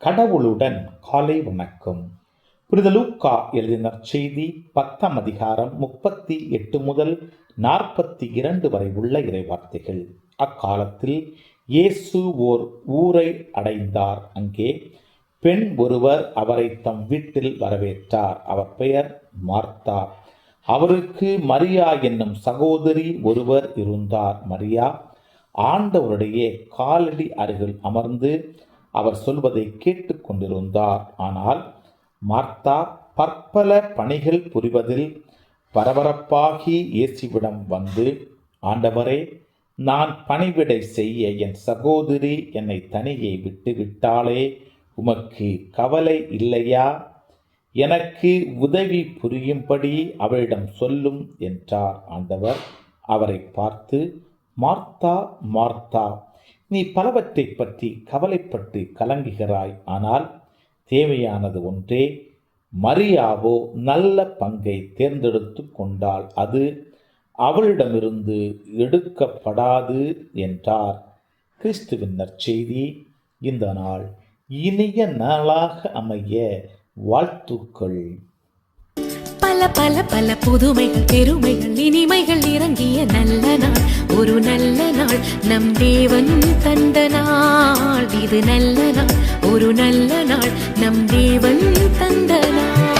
கடவுளுடன் காலை வணக்கம். புனித லூக்கா எழுதின செய்தி 10ஆம் அதிகாரம் 38 முதல் 42 வரை உள்ள இறைவார்த்தைகள். அக்காலத்தில் இயேசு ஓர் ஊரை அடைந்தார். அங்கே பெண் ஒருவர் அவரை தம் வீட்டில் வரவேற்றார். அவர் பெயர் மார்த்தா. அவருக்கு மரியா என்னும் சகோதரி ஒருவர் இருந்தார். மரியா ஆண்டவருடைய காலடி அருகில் அமர்ந்து அவர் சொல்வதை கேட்டு கொண்டிருந்தார். ஆனால் மார்த்தா பற்பல பணிகள் புரிவதில் பரபரப்பாகி இயேசுவிடம் வந்து, ஆண்டவரே, நான் பணிவிடை செய்ய என் சகோதரி என்னை தனியே விட்டு விட்டாளே, உமக்கு கவலை இல்லையா? எனக்கு உதவி புரியும்படி அவளிடம் சொல்லும் என்றார். ஆண்டவர் அவரை பார்த்து, மார்த்தா மார்த்தா, நீ பலவற்றை பற்றி கவலைப்பட்டு கலங்குகிறாய். ஆனால் தேவையானது ஒன்றே. மரியாவோ நல்ல பங்கை தேர்ந்தெடுத்து கொண்டாள். அது அவளிடமிருந்து எடுக்கப்படாது என்றார். கிறிஸ்துவின் நற்செய்தி. இந்த நாள் இனிய நாளாக அமைய வாழ்த்துக்கள். பல பல பல புதுமைகள், பெருமைகள், இனிமைகள் இறங்கிய நல்ல நாள், ஒரு நல்ல நாள், நம் தேவன் தந்த நாள். இது நல்ல நாள், ஒரு நல்ல நாள், நம் தேவன் தந்த நாள்.